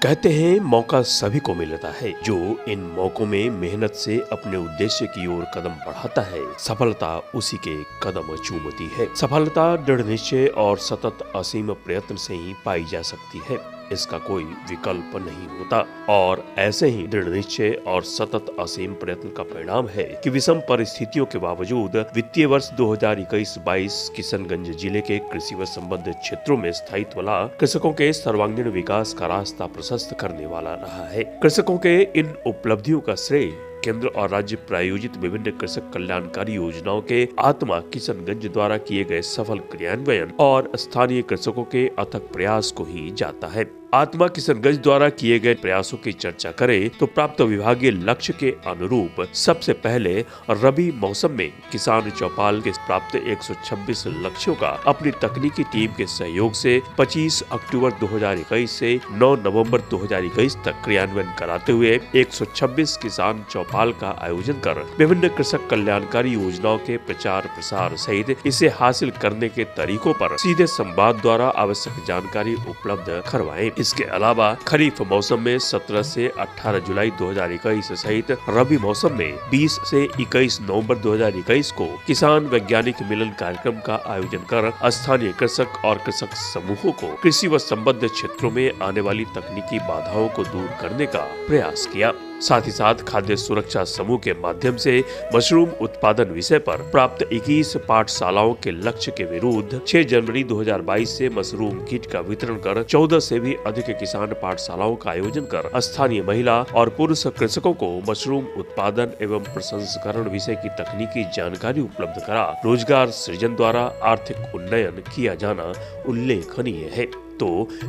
कहते हैं मौका सभी को मिलता है। जो इन मौकों में मेहनत से अपने उद्देश्य की ओर कदम बढ़ाता है, सफलता उसी के कदम चूमती है। सफलता दृढ़ निश्चय और सतत असीम प्रयत्न से ही पाई जा सकती है, इसका कोई विकल्प नहीं होता। और ऐसे ही दृढ़ निश्चय और सतत असीम प्रयत्न का परिणाम है कि विषम परिस्थितियों के बावजूद वित्तीय वर्ष 2021-22 किशनगंज जिले के कृषि व संबद्ध क्षेत्रों में स्थायित्व वाला कृषकों के सर्वांगीण विकास का रास्ता प्रशस्त करने वाला रहा है। कृषकों के इन उपलब्धियों का श्रेय केंद्र और राज्य प्रायोजित विभिन्न कृषक कल्याणकारी योजनाओं के आत्मा किशनगंज द्वारा किए गए सफल क्रियान्वयन और स्थानीय कृषकों के अथक प्रयास को ही जाता है। आत्मा किशनगंज द्वारा किए गए प्रयासों की चर्चा करें तो प्राप्त विभागीय लक्ष्य के अनुरूप सबसे पहले रबी मौसम में किसान चौपाल के प्राप्त 126 लक्ष्यों का अपनी तकनीकी टीम के सहयोग से 25 अक्टूबर 2021 से 9 नवंबर 2021 तक क्रियान्वयन कराते हुए 126 किसान चौपाल का आयोजन कर विभिन्न कृषक कल्याणकारी योजनाओं के प्रचार प्रसार सहित इसे हासिल करने के तरीकों पर सीधे संवाद द्वारा आवश्यक जानकारी उपलब्ध करवाएं। इसके अलावा खरीफ मौसम में 17 से 18 जुलाई 2021 सहित रबी मौसम में 20 से 21 नवंबर 2021 को किसान वैज्ञानिक मिलन कार्यक्रम का आयोजन कर स्थानीय कृषक और कृषक समूहों को कृषि व संबद्ध क्षेत्रों में आने वाली तकनीकी बाधाओं को दूर करने का प्रयास किया। साथ ही साथ खाद्य सुरक्षा समूह के माध्यम से मशरूम उत्पादन विषय पर प्राप्त 21 पाठशालाओं के लक्ष्य के विरुद्ध 6 जनवरी 2022 से मशरूम किट का वितरण कर 14 से भी अधिक किसान पाठशालाओं का आयोजन कर स्थानीय महिला और पुरुष कृषकों को मशरूम उत्पादन एवं प्रसंस्करण विषय की तकनीकी जानकारी उपलब्ध करा रोजगार सृजन द्वारा आर्थिक उन्नयन किया जाना उल्लेखनीय है। तो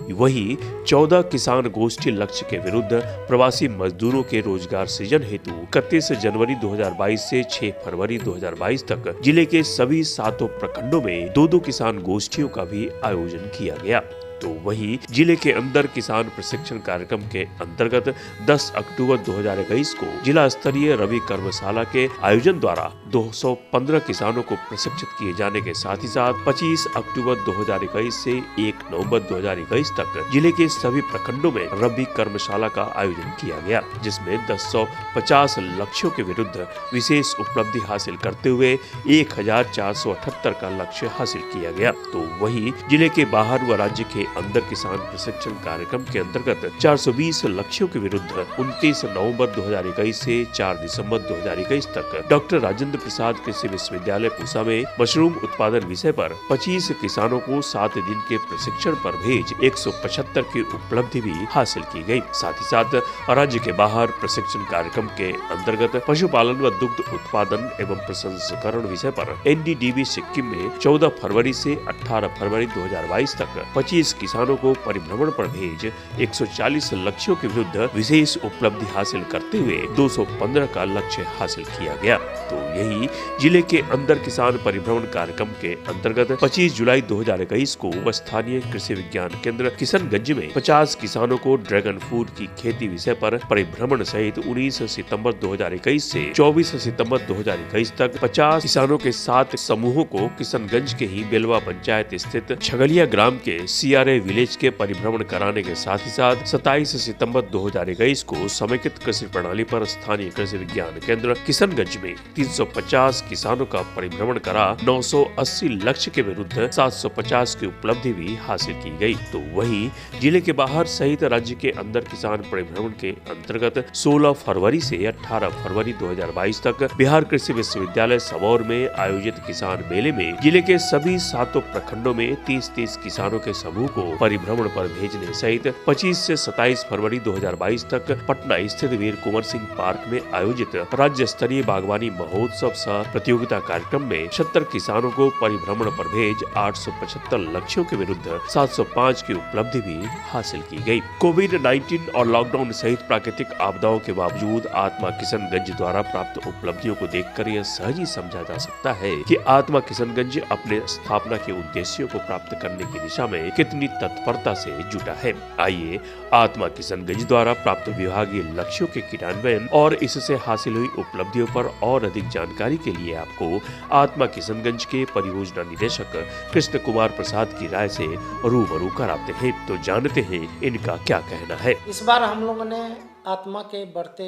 वही 14 किसान गोष्ठी लक्ष्य के विरुद्ध प्रवासी मजदूरों के रोजगार सृजन हेतु 31 जनवरी 2022 से 6 फरवरी 2022 तक जिले के सभी 7 प्रखंडों में 2-2 किसान गोष्ठियों का भी आयोजन किया गया। तो वहीं जिले के अंदर किसान प्रशिक्षण कार्यक्रम के अंतर्गत 10 अक्टूबर 2021 को जिला स्तरीय रवि कर्मशाला के आयोजन द्वारा 215 किसानों को प्रशिक्षित किए जाने के साथ ही साथ 25 अक्टूबर 2021 से 1 नवंबर 2021 तक जिले के सभी प्रखंडों में रवि कर्मशाला का आयोजन किया गया, जिसमें 1050 लक्ष्यों के विरुद्ध विशेष उपलब्धि हासिल करते हुए 1478 का लक्ष्य हासिल किया गया। तो वहीं जिले के बाहर व राज्य के अंदर किसान प्रशिक्षण कार्यक्रम के अंतर्गत 420 लक्ष्यों के विरुद्ध 29 नवंबर 2021 से 4 दिसंबर 2021 तक डॉक्टर राजेंद्र प्रसाद कृषि विश्वविद्यालय पूसा में मशरूम उत्पादन विषय पर 25 किसानों को 7 दिन के प्रशिक्षण पर भेज 175 की उपलब्धि भी हासिल की गई। साथ ही साथ राज्य के बाहर प्रशिक्षण कार्यक्रम के अंतर्गत पशुपालन व दुग्ध उत्पादन एवं प्रसंस्करण विषय पर NDDB सिक्किम में 14 फरवरी से 18 फरवरी 2022 तक 25 किसानों को परिभ्रमण पर भेज 140 लक्ष्यों के विरुद्ध विशेष उपलब्धि हासिल करते हुए 215 का लक्ष्य हासिल किया गया। तो यही जिले के अंदर किसान परिभ्रमण कार्यक्रम के अंतर्गत 25 जुलाई 2021 को स्थानीय कृषि विज्ञान केंद्र किशनगंज में 50 किसानों को ड्रैगन फ्रूट की खेती विषय पर परिभ्रमण सहित 19 सितंबर 2021 से 24 सितंबर 2021 तक 50 किसानों के 7 समूहों को किशनगंज के ही बेलवा पंचायत स्थित छगलिया ग्राम के CRA विलेज के परिभ्रमण कराने के साथ ही साथ 27 सितंबर 2021 को समेकित कृषि प्रणाली पर स्थानीय कृषि विज्ञान केंद्र किशनगंज में 350 किसानों का परिभ्रमण करा 980 लक्ष्य के विरुद्ध 750 की उपलब्धि भी हासिल की गई। तो वहीं जिले के बाहर सहित राज्य के अंदर किसान परिभ्रमण के अंतर्गत 16 फरवरी से 18 फरवरी 2022 तक बिहार कृषि विश्वविद्यालय सबौर में आयोजित किसान मेले में जिले के सभी 7 प्रखंडों में 30-30 किसानों के समूह को परिभ्रमण पर भेजने सहित 25 से 27 फरवरी 2022 तक पटना स्थित वीर कुंवर सिंह पार्क में आयोजित राज्य स्तरीय बागवानी महोत्सव सह प्रतियोगिता कार्यक्रम में 76 किसानों को परिभ्रमण पर भेज 875 लक्ष्यों के विरुद्ध 705 की उपलब्धि भी हासिल की गई। कोविड-19 और लॉकडाउन सहित प्राकृतिक आपदाओं के बावजूद आत्मा किशनगंज द्वारा प्राप्त उपलब्धियों को देखकर यह सहज ही समझा जा सकता है कि आत्मा किशनगंज अपने स्थापना के उद्देश्यों को प्राप्त करने की दिशा में कितनी तत्परता से जुटा है। आइए आत्मा किशनगंज द्वारा प्राप्त विभागीय लक्ष्यों के क्रियान्वयन और इससे हासिल हुई उपलब्धियों पर और अधिक जानकारी के लिए आपको आत्मा किशनगंज के परियोजना निदेशक कृष्ण कुमार प्रसाद की राय से रूबरू कराते हैं। तो जानते हैं इनका क्या कहना है। इस बार हम लोगों ने आत्मा के बढ़ते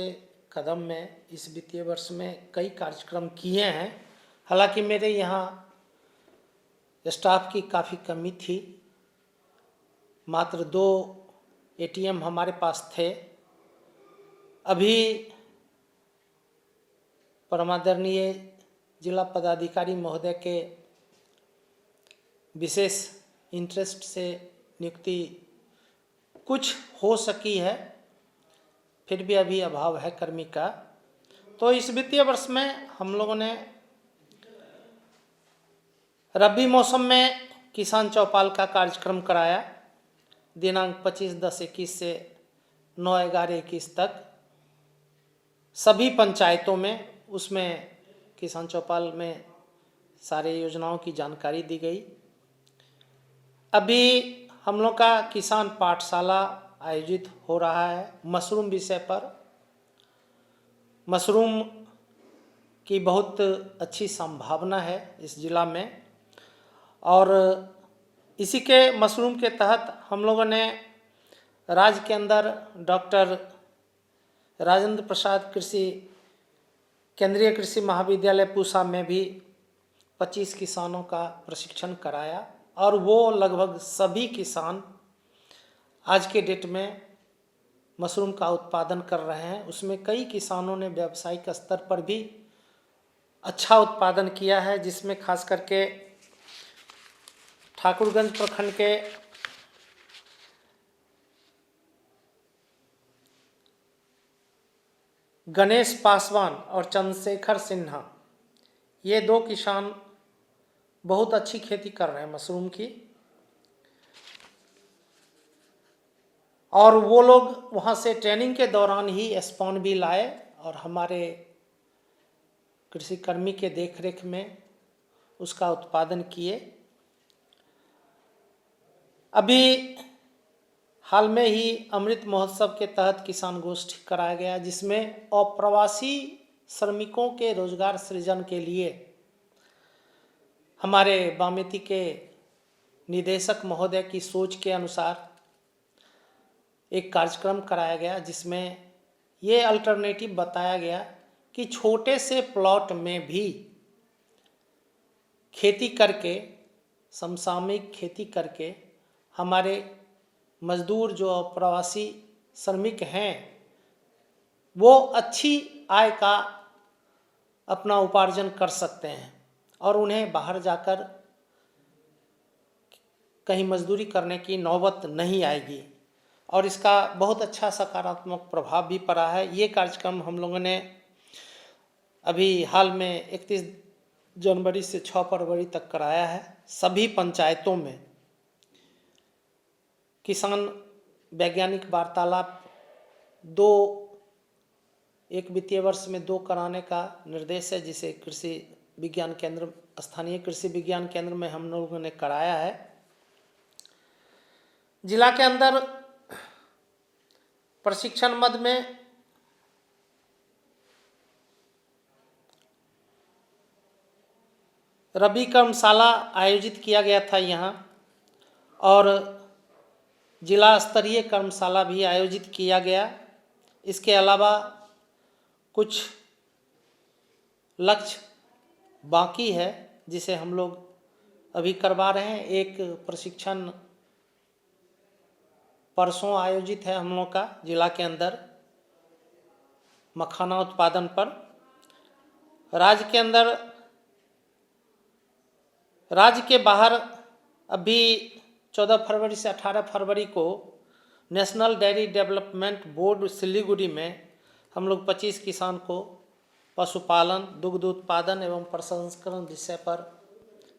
कदम में इस वित्तीय वर्ष में कई कार्यक्रम किए हैं। हालांकि मेरे यहाँ स्टाफ की काफ़ी कमी थी, मात्र 2 एटीएम हमारे पास थे। अभी परमादरणीय जिला पदाधिकारी महोदय के विशेष इंटरेस्ट से नियुक्ति कुछ हो सकी है, फिर भी अभी अभाव है कर्मी का। तो इस वित्तीय वर्ष में हम लोगों ने रबी मौसम में किसान चौपाल का कार्यक्रम कराया। दिनांक 25/10/21 से 9/11/21 तक सभी पंचायतों में, उसमें किसान चौपाल में सारे योजनाओं की जानकारी दी गई। अभी हम लोग का किसान पाठशाला आयोजित हो रहा है मशरूम विषय पर। मशरूम की बहुत अच्छी संभावना है इस जिला में, और इसी के मशरूम के तहत हम लोगों ने राज्य के अंदर डॉक्टर राजेंद्र प्रसाद केंद्रीय कृषि महाविद्यालय पूसा में भी 25 किसानों का प्रशिक्षण कराया, और वो लगभग सभी किसान आज के डेट में मशरूम का उत्पादन कर रहे हैं। उसमें कई किसानों ने व्यावसायिक स्तर पर भी अच्छा उत्पादन किया है, जिसमें खास करके ठाकुरगंज प्रखंड के गणेश पासवान और चंद्रशेखर सिन्हा, ये 2 किसान बहुत अच्छी खेती कर रहे हैं मशरूम की, और वो लोग वहाँ से ट्रेनिंग के दौरान ही स्पॉन भी लाए और हमारे कृषि कर्मी के देखरेख में उसका उत्पादन किए। अभी हाल में ही अमृत महोत्सव के तहत किसान गोष्ठी कराया गया, जिसमें अप्रवासी श्रमिकों के रोजगार सृजन के लिए हमारे बामेती के निदेशक महोदय की सोच के अनुसार एक कार्यक्रम कराया गया, जिसमें ये अल्टरनेटिव बताया गया कि छोटे से प्लॉट में भी खेती करके, समसामयिक खेती करके हमारे मजदूर जो प्रवासी श्रमिक हैं वो अच्छी आय का अपना उपार्जन कर सकते हैं, और उन्हें बाहर जाकर कहीं मजदूरी करने की नौबत नहीं आएगी, और इसका बहुत अच्छा सकारात्मक प्रभाव भी पड़ा है। ये कार्यक्रम हम लोगों ने अभी हाल में 31 जनवरी से 6 फरवरी तक कराया है। सभी पंचायतों में किसान वैज्ञानिक वार्तालाप एक वित्तीय वर्ष में 2 कराने का निर्देश है, जिसे कृषि विज्ञान केंद्र, स्थानीय कृषि विज्ञान केंद्र में हम लोगों ने कराया है। जिला के अंदर प्रशिक्षण मद में रबी कर्मशाला आयोजित किया गया था यहाँ, और जिला स्तरीय कर्मशाला भी आयोजित किया गया। इसके अलावा कुछ लक्ष्य बाकी है जिसे हम लोग अभी करवा रहे हैं। एक प्रशिक्षण परसों आयोजित है हम लोग का जिला के अंदर मखाना उत्पादन पर। राज्य के बाहर अभी 14 फरवरी से 18 फरवरी को national dairy development board Siliguri में हम लोग 25 किसान को पशुपालन, दुग्ध उत्पादन एवं प्रसंस्करण विषय पर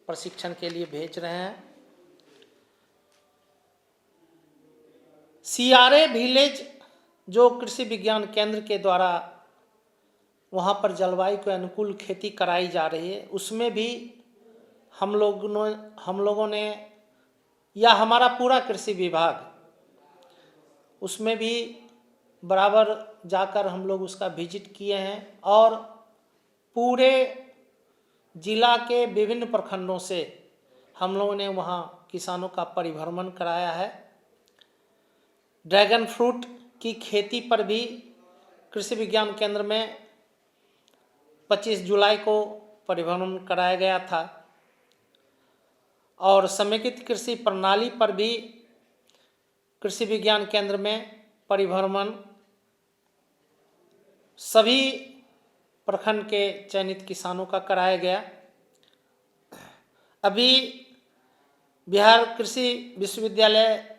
प्रशिक्षण के लिए भेज रहे हैं। CRA विलेज जो कृषि विज्ञान केंद्र के द्वारा वहाँ पर जलवायु के अनुकूल खेती कराई जा रही है, उसमें भी हम लोगों ने या हमारा पूरा कृषि विभाग, उसमें भी बराबर जाकर हम लोग उसका विजिट किए हैं और पूरे जिला के विभिन्न प्रखंडों से हम लोगों ने वहाँ किसानों का परिभ्रमण कराया है। ड्रैगन फ्रूट की खेती पर भी कृषि विज्ञान केंद्र में 25 जुलाई को परिभ्रमण कराया गया था और समेकित कृषि प्रणाली पर भी कृषि विज्ञान केंद्र में परिभ्रमण सभी प्रखंड के चयनित किसानों का कराया गया। अभी बिहार कृषि विश्वविद्यालय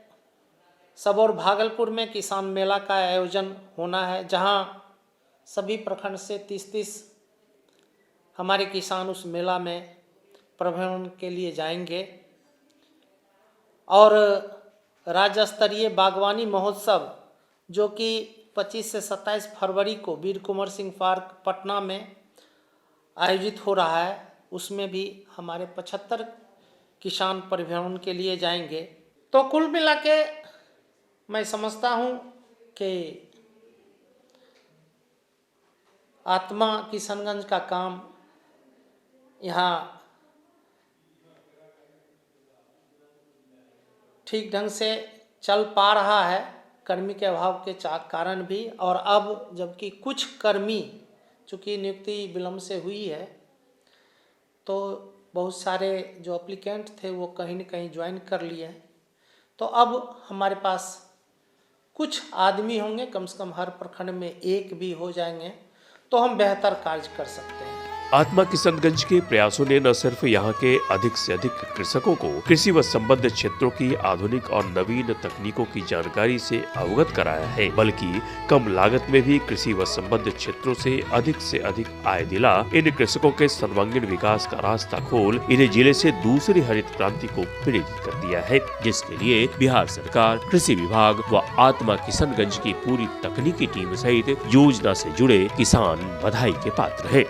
सबौर भागलपुर में किसान मेला का आयोजन होना है, जहां सभी प्रखंड से 30-30 हमारे किसान उस मेला में परिभ्रमण के लिए जाएंगे। और राज्य स्तरीय बागवानी महोत्सव जो कि 25 से 27 फरवरी को वीर कुंवर सिंह पार्क पटना में आयोजित हो रहा है, उसमें भी हमारे 75 किसान परिभ्रमण के लिए जाएंगे। तो कुल मिला के मैं समझता हूँ कि आत्मा किशनगंज का काम यहाँ ठीक ढंग से चल पा रहा है, कर्मी के अभाव के कारण भी। और अब जबकि कुछ कर्मी, चूँकि नियुक्ति विलम्ब से हुई है, तो बहुत सारे जो एप्लीकेंट थे वो कहीं न कहीं ज्वाइन कर लिए हैं। तो अब हमारे पास कुछ आदमी होंगे, कम से कम हर प्रखंड में एक भी हो जाएंगे, तो हम बेहतर कार्य कर सकते हैं। आत्मा किशनगंज के प्रयासों ने न सिर्फ यहाँ के अधिक से अधिक कृषकों को कृषि व संबद्ध क्षेत्रों की आधुनिक और नवीन तकनीकों की जानकारी से अवगत कराया है, बल्कि कम लागत में भी कृषि व संबद्ध क्षेत्रों से अधिक आय दिला इन कृषकों के सर्वांगीण विकास का रास्ता खोल इन्हें जिले से दूसरी हरित क्रांति को प्रेरित कर दिया है, जिसके लिए बिहार सरकार, कृषि विभाग व आत्मा किशनगंज की पूरी तकनीकी टीम सहित योजना से जुड़े किसान बधाई के पात्र है।